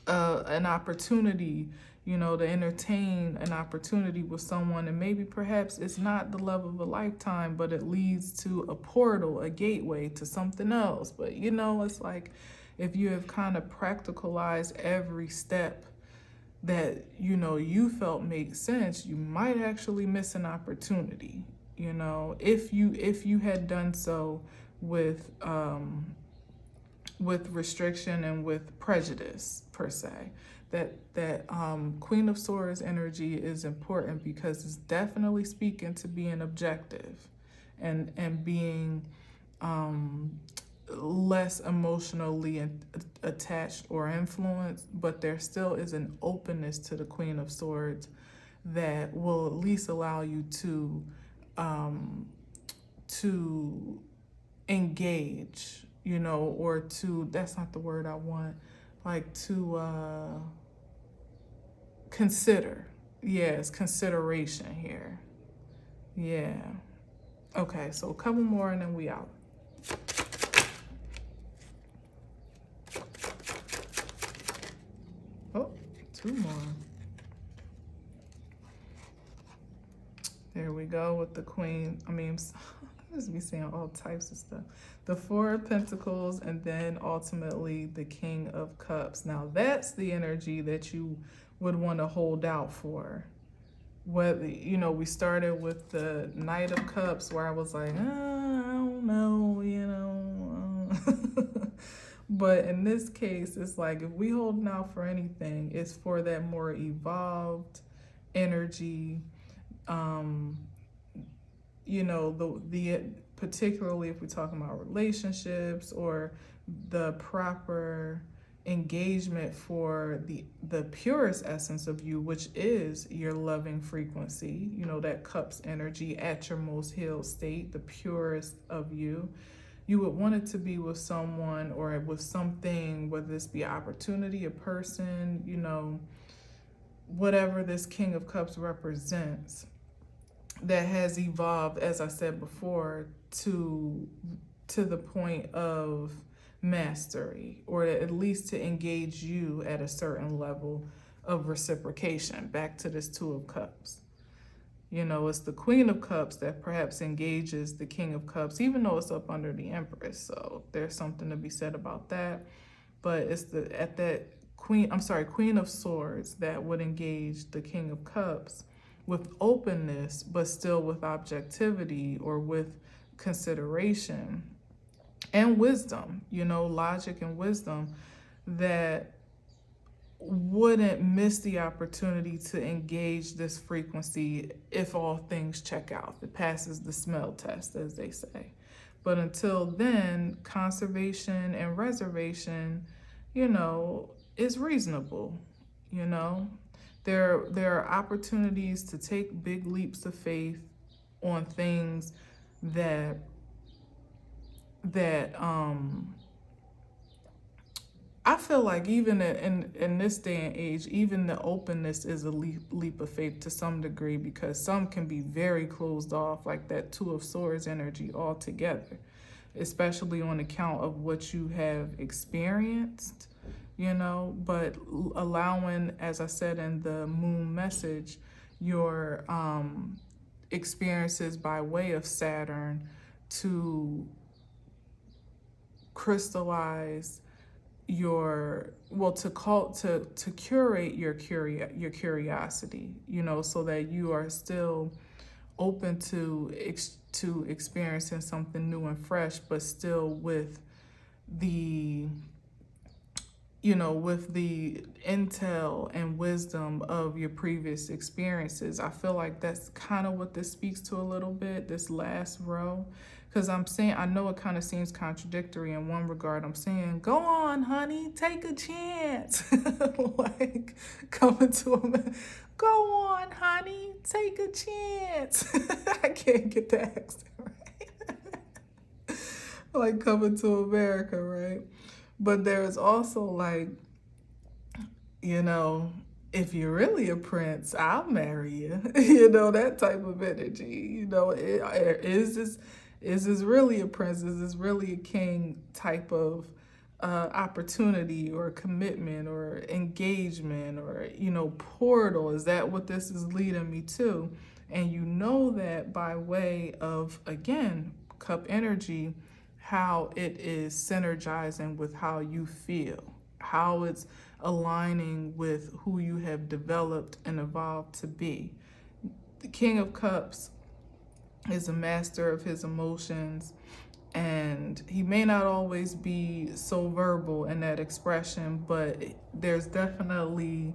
an opportunity, to entertain an opportunity with someone, and maybe perhaps it's not the love of a lifetime, but it leads to a portal, a gateway to something else. But it's like, if you have kind of practicalized every step that you felt made sense, you might actually miss an opportunity. If you had done so with restriction and with prejudice per se. That Queen of Swords energy is important, because it's definitely speaking to being objective and being less emotionally attached or influenced, but there still is an openness to the Queen of Swords that will at least allow you to engage, or to, that's not the word I want, like to consider. Yes, consideration here. Yeah. Okay, so a couple more and then we out. Oh, two more. There we go with the Queen. I just be saying all types of stuff. The Four of Pentacles, and then ultimately the King of Cups. Now that's the energy that you would want to hold out for. Whether, we started with the Knight of Cups, where I was like, I don't know, But in this case, it's like, if we holding out for anything, it's for that more evolved energy. The particularly if we're talking about relationships, or the proper engagement for the purest essence of you, which is your loving frequency, that Cups energy at your most healed state, the purest of you. you would want it to be with someone or with something, whether this be an opportunity, a person, whatever this King of Cups represents, that has evolved, as I said before, to the point of mastery, or at least to engage you at a certain level of reciprocation. Back to this Two of Cups. It's the Queen of Cups that perhaps engages the King of Cups, even though it's up under the Empress. So there's something to be said about that. But it's Queen of Swords that would engage the King of Cups with openness, but still with objectivity or with consideration and wisdom, logic and wisdom, that wouldn't miss the opportunity to engage this frequency if all things check out, if it passes the smell test, as they say. But until then, conservation and reservation, is reasonable. There are opportunities to take big leaps of faith on things that I feel like even in this day and age, even the openness is a leap of faith to some degree, because some can be very closed off, like that Two of Swords energy altogether, especially on account of what you have experienced, but allowing, as I said in the moon message, your experiences by way of Saturn to crystallize to curate your curiosity, so that you are still open to experiencing something new and fresh, but still with the intel and wisdom of your previous experiences. I feel like that's kind of what this speaks to a little bit, this last row. Because I know it kind of seems contradictory in one regard. I'm saying, go on, honey, take a chance. Like, go on, honey, take a chance. I can't get the accent right. Like Coming to America, right? But there's also like, if you're really a prince, I'll marry you. That type of energy. Is this really a prince? Is this really a king type of opportunity or commitment or engagement or, portal? Is that what this is leading me to? And that by way of, again, cup energy, how it is synergizing with how you feel, how it's aligning with who you have developed and evolved to be. The King of Cups is a master of his emotions, and he may not always be so verbal in that expression, but there's definitely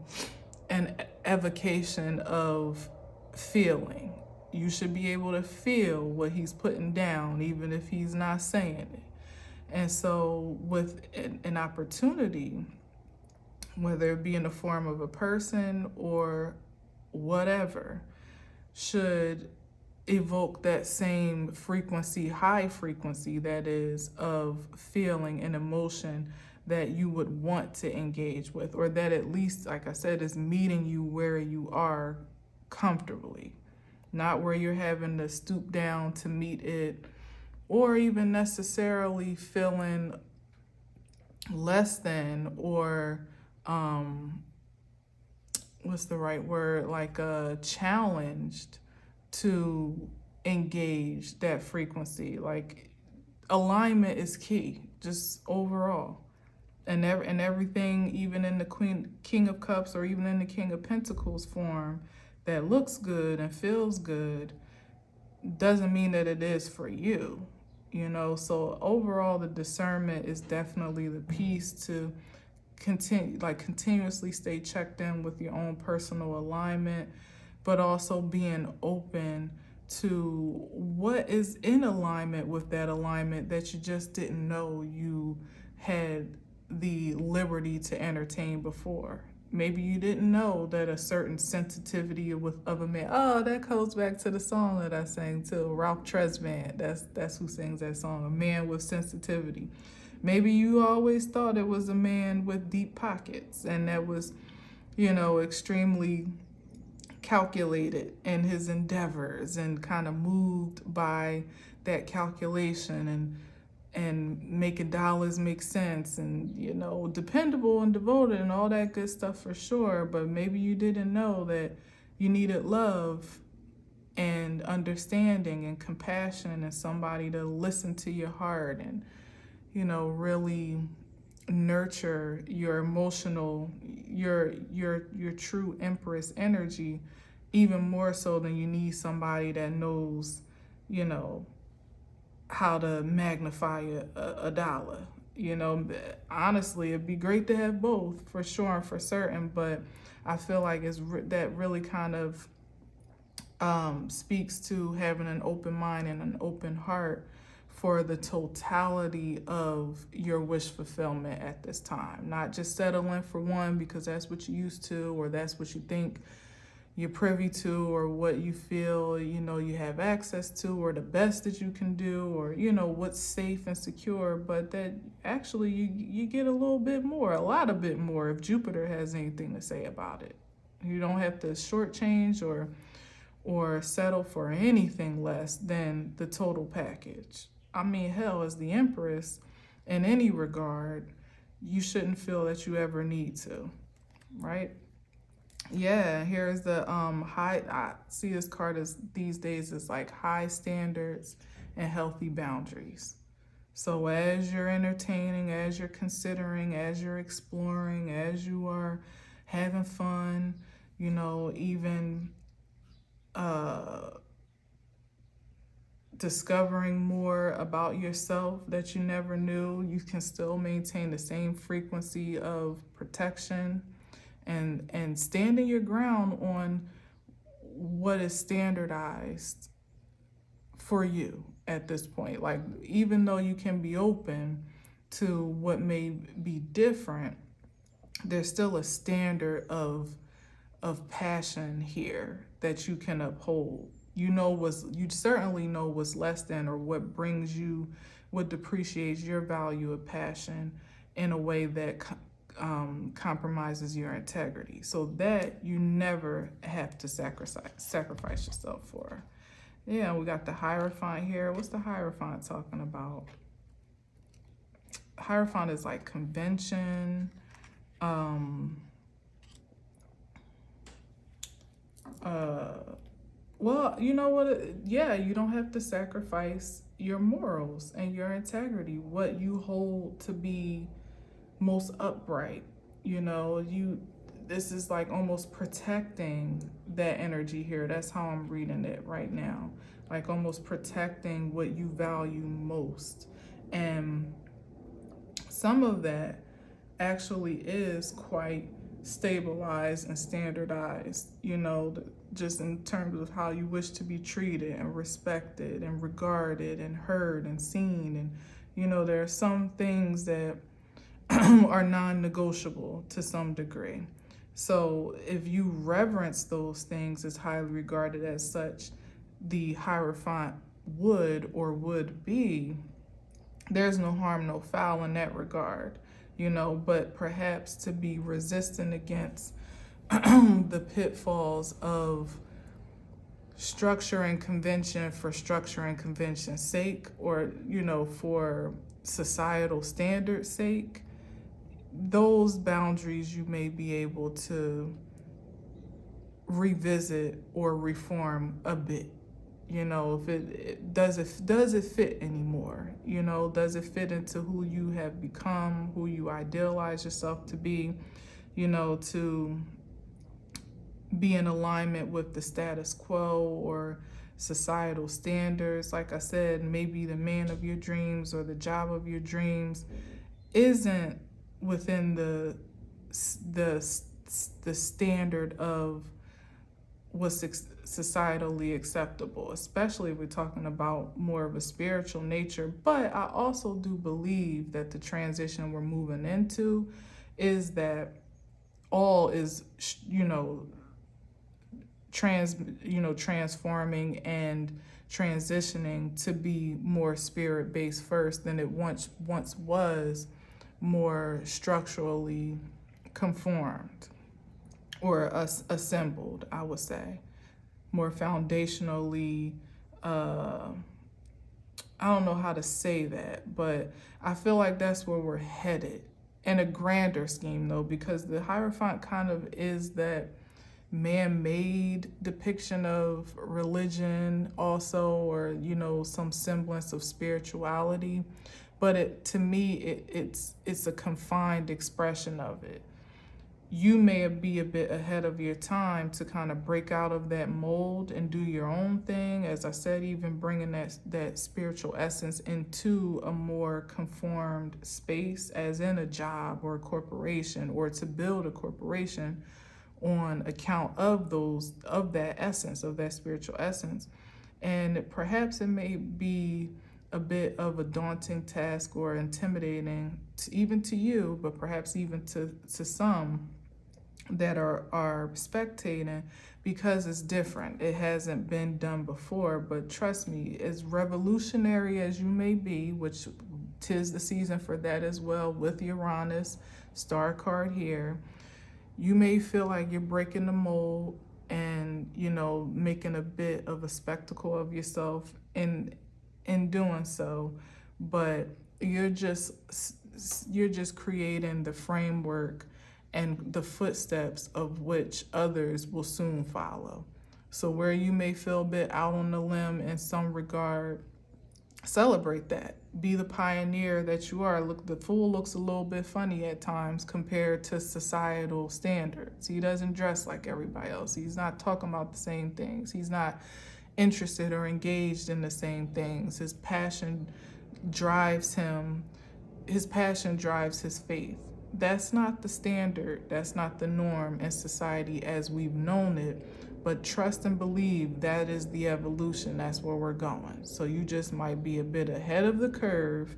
an evocation of feeling. You should be able to feel what he's putting down, even if he's not saying it. And so with an opportunity, whether it be in the form of a person or whatever, should evoke that same frequency, high frequency, that is, of feeling and emotion that you would want to engage with, or that at least, like I said, is meeting you where you are comfortably, not where you're having to stoop down to meet it, or even necessarily feeling less than, or what's the right word, like challenged to engage that frequency. Like, alignment is key, just overall. And everything, even in the King of Cups or even in the King of Pentacles form, that looks good and feels good, doesn't mean that it is for you. So overall, the discernment is definitely the piece to continuously stay checked in with your own personal alignment, but also being open to what is in alignment with that alignment that you just didn't know you had the liberty to entertain before. Maybe you didn't know that a certain sensitivity of a man. Oh, that goes back to the song that I sang too. Ralph Tresvant. That's who sings that song. A man with sensitivity. Maybe you always thought it was a man with deep pockets, and that was, extremely calculated in his endeavors and kind of moved by that calculation and making dollars make sense and dependable and devoted and all that good stuff for sure. But maybe you didn't know that you needed love and understanding and compassion and somebody to listen to your heart and really nurture your emotional, your true empress energy, even more so than you need somebody that knows how to magnify a dollar. Honestly, it'd be great to have both for sure and for certain, but I feel like that really kind of speaks to having an open mind and an open heart for the totality of your wish fulfillment at this time. Not just settling for one because that's what you're used to, or that's what you think you're privy to, or what you feel you have access to, or the best that you can do, or what's safe and secure, but that actually you get a lot of bit more if Jupiter has anything to say about it. You don't have to shortchange or settle for anything less than the total package. I mean, hell, as the Empress, in any regard, you shouldn't feel that you ever need to, right? Yeah, here's the high. I see this card as these days is like high standards and healthy boundaries. So as you're entertaining, as you're considering, as you're exploring, as you are having fun, even discovering more about yourself that you never knew, you can still maintain the same frequency of protection and standing your ground on what is standardized for you at this point. Like, even though you can be open to what may be different, there's still a standard of passion here that you can uphold. You certainly know what's less than, or what depreciates your value of passion in a way that compromises your integrity, so that you never have to sacrifice yourself for. Yeah, we got the Hierophant here. What's the Hierophant talking about? Hierophant is like convention, well, you know what? Yeah, you don't have to sacrifice your morals and your integrity, what you hold to be most upright. This is like almost protecting that energy here. That's how I'm reading it right now. Like almost protecting what you value most. And some of that actually is quite stabilized and standardized, just in terms of how you wish to be treated and respected and regarded and heard and seen. And, there are some things that are non-negotiable to some degree. So if you reverence those things as highly regarded as such, the Hierophant would be, there's no harm, no foul in that regard, but perhaps to be resistant against the pitfalls of structure and convention for structure and convention's sake, or, for societal standards' sake. Those boundaries you may be able to revisit or reform a bit. If it does it fit anymore? Does it fit into who you have become, who you idealize yourself to be? To be in alignment with the status quo or societal standards. Like I said, maybe the man of your dreams or the job of your dreams isn't within the standard of what's societally acceptable, especially if we're talking about more of a spiritual nature. But I also do believe that the transition we're moving into is that all is, transforming and transitioning to be more spirit-based first than it once was more structurally conformed or assembled, I would say, more foundationally. I don't know how to say that, but I feel like that's where we're headed in a grander scheme, though, because the Hierophant kind of is that man-made depiction of religion also, or some semblance of spirituality, but to me it's a confined expression of it. You may be a bit ahead of your time to kind of break out of that mold and do your own thing. As I said, even bringing that spiritual essence into a more conformed space, as in a job or a corporation, or to build a corporation on account of that essence, of that spiritual essence. And perhaps it may be a bit of a daunting task or intimidating even to you, but perhaps even to some that are spectating, because it's different. It hasn't been done before. But trust me, as revolutionary as you may be, which 'tis the season for that as well, with Uranus star card here, you may feel like you're breaking the mold and making a bit of a spectacle of yourself in doing so, but you're just creating the framework and the footsteps of which others will soon follow. So where you may feel a bit out on the limb in some regard, celebrate that. Be the pioneer that you are. Look, the fool looks a little bit funny at times compared to societal standards. He doesn't dress like everybody else. He's not talking about the same things. He's not interested or engaged in the same things. His passion drives him. His passion drives his faith. That's not the standard. That's not the norm in society as we've known it. But trust and believe that is the evolution. That's where we're going. So you just might be a bit ahead of the curve.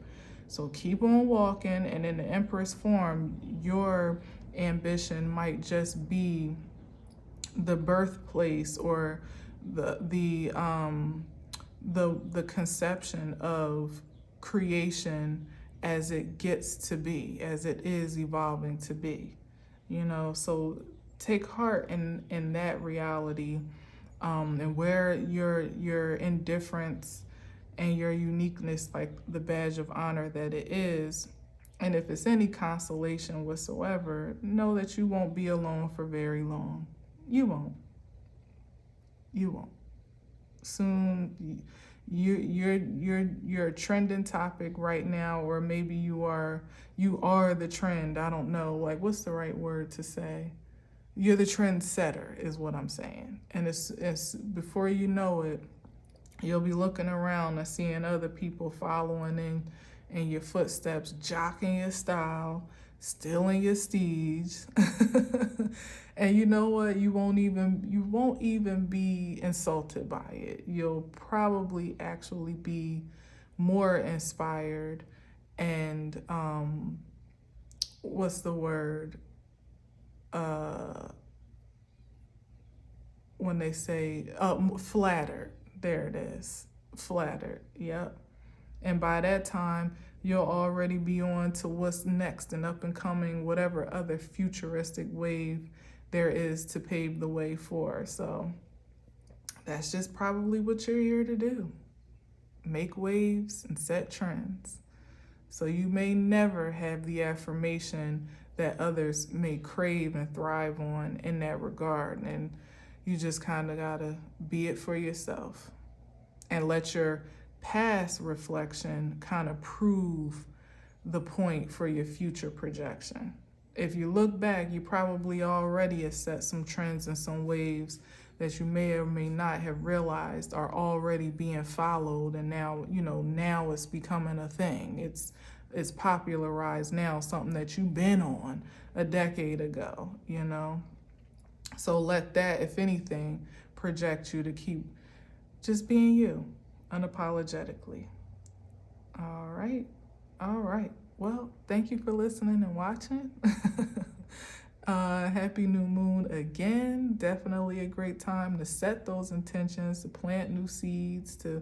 So keep on walking. And in the Empress form, your ambition might just be the birthplace or the conception of creation as it gets to be, as it is evolving to be. So take heart in that reality, and wear your indifference and your uniqueness like the badge of honor that it is. And if it's any consolation whatsoever, know that you won't be alone for very long. You won't. Soon, you're a trending topic right now, or maybe you are the trend. I don't know. Like, what's the right word to say? You're the trend setter is what I'm saying. And it's before you know it, you'll be looking around and seeing other people following in your footsteps, jocking your style, stealing your steeds. And you know what? You won't even be insulted by it. You'll probably actually be more inspired and what's the word? When they say flattered. There it is. Flattered. Yep. And by that time, you'll already be on to what's next and up and coming, whatever other futuristic wave there is to pave the way for. So that's just probably what you're here to do. Make waves and set trends. So you may never have the affirmation that others may crave and thrive on in that regard. And you just kind of gotta be it for yourself and let your past reflection kind of prove the point for your future projection. If you look back, you probably already have set some trends and some waves that you may or may not have realized are already being followed, and now it's becoming a thing. It's popularized now, something that you've been on a decade ago, So let that, if anything, project you to keep just being you, unapologetically. All right. Well, thank you for listening and watching. Happy new moon again. Definitely a great time to set those intentions, to plant new seeds, to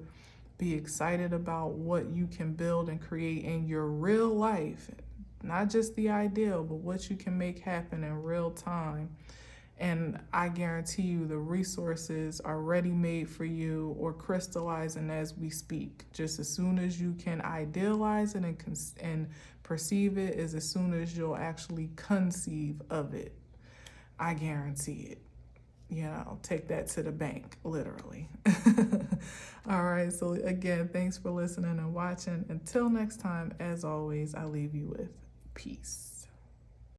be excited about what you can build and create in your real life. Not just the ideal, but what you can make happen in real time. And I guarantee you the resources are ready made for you or crystallizing as we speak. Just as soon as you can idealize it and perceive it is as soon as you'll actually conceive of it. I guarantee it. You know, take that to the bank, literally. All right, so again, thanks for listening and watching. Until next time, as always, I leave you with peace.